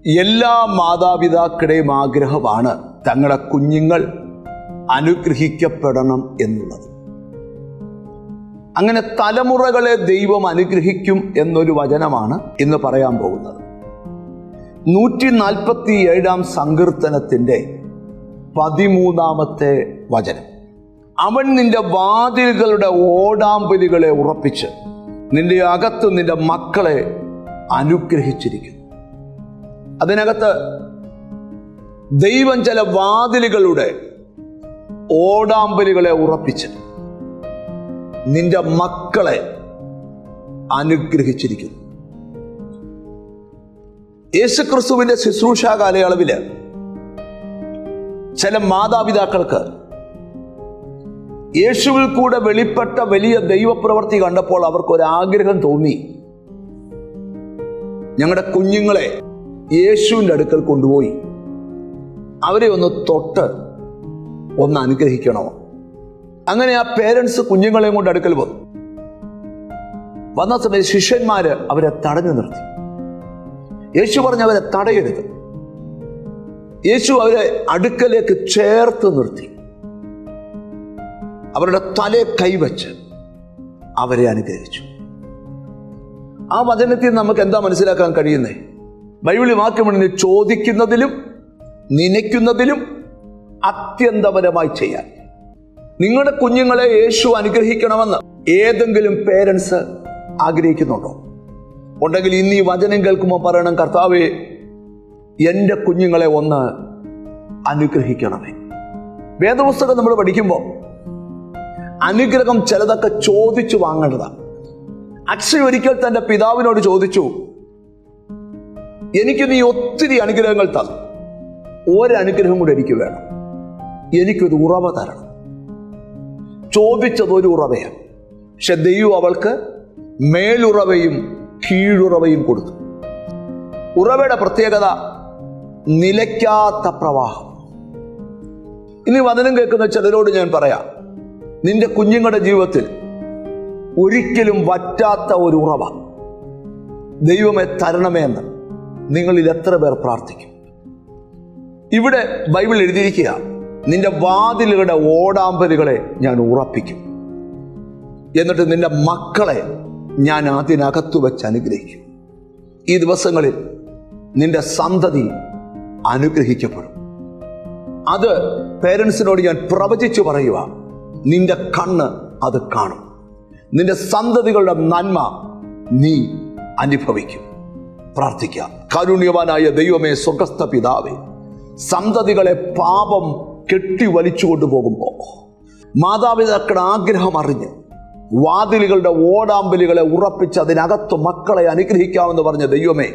എല്ലാ മാതാപിതാക്കളുടെയും ആഗ്രഹമാണ് തങ്ങളുടെ കുഞ്ഞുങ്ങൾ അനുഗ്രഹിക്കപ്പെടണം എന്നുള്ളത്. അങ്ങനെ തലമുറകളെ ദൈവം അനുഗ്രഹിക്കും എന്നൊരു വചനമാണ് ഇന്ന് പറയാൻ പോകുന്നത്. 147 സങ്കീർത്തനത്തിൻ്റെ 13 വചനം. അവൻ നിന്റെ വാതിലുകളുടെ ഓടാമ്പലുകളെ ഉറപ്പിച്ച് നിന്റെ അകത്ത് നിന്റെ മക്കളെ അനുഗ്രഹിച്ചിരിക്കുന്നു. അതിനകത്ത് ദൈവം ചില വാതിലുകളുടെ ഓടാമ്പലുകളെ ഉറപ്പിച്ച് നിന്റെ മക്കളെ അനുഗ്രഹിച്ചിരിക്കുന്നു. യേശുക്രിസ്തുവിന്റെ ശുശ്രൂഷ കാലയളവില് ചില മാതാപിതാക്കൾക്ക് യേശുവിൽ കൂടെ വെളിപ്പെട്ട വലിയ ദൈവപ്രവൃത്തി കണ്ടപ്പോൾ അവർക്കൊരാഗ്രഹം തോന്നി, ഞങ്ങളുടെ കുഞ്ഞുങ്ങളെ യേശുവിൻ്റെ അടുക്കൽ കൊണ്ടുപോയി അവരെ ഒന്ന് തൊട്ട് ഒന്ന് അനുഗ്രഹിക്കണോ. അങ്ങനെ ആ പേരൻസ് കുഞ്ഞുങ്ങളെയും കൊണ്ട് അടുക്കൽ വന്ന സമയത്ത് ശിഷ്യന്മാര് അവരെ തടഞ്ഞു നിർത്തി. യേശു പറഞ്ഞ് അവരെ തടയരുത്. യേശു അവരെ അടുക്കലേക്ക് ചേർത്ത് നിർത്തി അവരുടെ തലയെ കൈവച്ച് അവരെ അനുഗ്രഹിച്ചു. ആ വചനത്തിൽ നമുക്ക് എന്താ മനസ്സിലാക്കാൻ കഴിയുന്നേ? ബൈബിളിൽ വാക്യമുണ്ട്, ചോദിക്കുന്നതിലും നനയ്ക്കുന്നതിലും അത്യന്തപരമായി ചെയ്യാൻ. നിങ്ങളുടെ കുഞ്ഞുങ്ങളെ യേശു അനുഗ്രഹിക്കണമെന്ന് ഏതെങ്കിലും പേരൻസ് ആഗ്രഹിക്കുന്നുണ്ടോ? ഉണ്ടെങ്കിൽ ഇന്ന് ഈ വചനം കേൾക്കുമ്പോൾ പറയണം, കർത്താവേ, എൻ്റെ കുഞ്ഞുങ്ങളെ ഒന്ന് അനുഗ്രഹിക്കണമേ. വേദപുസ്തകം നമ്മൾ പഠിക്കുമ്പോൾ അനുഗ്രഹം ചിലതൊക്കെ ചോദിച്ചു വാങ്ങേണ്ടതാണ്. അക്ഷയ് ഒരിക്കൽ തൻ്റെ പിതാവിനോട് ചോദിച്ചു, എനിക്ക് നീ ഒത്തിരി അനുഗ്രഹങ്ങൾ തന്നു, ഒരനുഗ്രഹം കൂടെ എനിക്ക് വേണം, എനിക്കൊരു ഉറവ തരണം. ചോദിച്ചത് ഒരു ഉറവയാണ്, പക്ഷെ ദൈവം അവൾക്ക് മേലുറവയും കീഴുറവയും കൊടുത്തു. ഉറവയുടെ പ്രത്യേകത നിലയ്ക്കാത്ത പ്രവാഹം. ഇനി വചനം കേൾക്കുന്ന ചിലരോട് ഞാൻ പറയാം, നിന്റെ കുഞ്ഞുങ്ങളുടെ ജീവിതത്തിൽ ഒരിക്കലും വറ്റാത്ത ഒരു ഉറവ ദൈവമേ തരണമേ എന്ന് നിങ്ങളിൽ എത്ര പേർ പ്രാർത്ഥിക്കും? ഇവിടെ ബൈബിൾ എഴുതിയിരിക്കുക, നിന്റെ വാതിലുകളുടെ ഓടാമ്പലുകളെ ഞാൻ ഉറപ്പിക്കും, എന്നിട്ട് നിന്റെ മക്കളെ ഞാൻ അതിനകത്തു വെച്ച് അനുഗ്രഹിക്കും. ഈ ദിവസങ്ങളിൽ നിന്റെ സന്തതി അനുഗ്രഹിക്കപ്പെടും. അത് പേരൻസിനോട് ഞാൻ പ്രവചിച്ചു പറയുക, നിന്റെ കണ്ണ് അത് കാണും. നിന്റെ സന്തതികളുടെ നന്മ നീ അനുഭവിക്കും. പ്രാർത്ഥിക്കാം. കാരുണ്യവാനായ ദൈവമേ, സ്വർഗസ്ഥ പിതാവേ, സന്തതികളെ പാപം കെട്ടി വലിച്ചു കൊണ്ടുപോകുമ്പോൾ മാതാപിതാക്കളുടെ ആഗ്രഹം അറിഞ്ഞ് വാതിലുകളുടെ ഓടാമ്പലുകളെ ഉറപ്പിച്ച് അതിനകത്ത് മക്കളെ അനുഗ്രഹിക്കാമെന്ന് പറഞ്ഞ ദൈവമേ,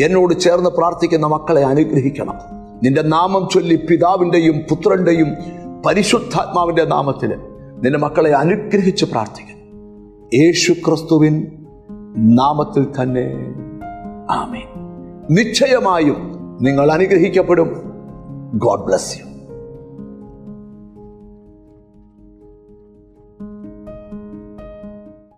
എന്നോട് ചേർന്ന് പ്രാർത്ഥിക്കുന്ന മക്കളെ അനുഗ്രഹിക്കണം. നിന്റെ നാമം ചൊല്ലി പിതാവിൻ്റെയും പുത്രൻ്റെയും പരിശുദ്ധാത്മാവിൻ്റെ നാമത്തിൽ നിന്റെ മക്കളെ അനുഗ്രഹിച്ച് പ്രാർത്ഥിക്കുന്നു. യേശു ക്രിസ്തുവിൻ നാമത്തിൽ തന്നെ ആമേൻ. നിശ്ചയമായും നിങ്ങൾ അനുഗ്രഹിക്കപ്പെടും. God bless U.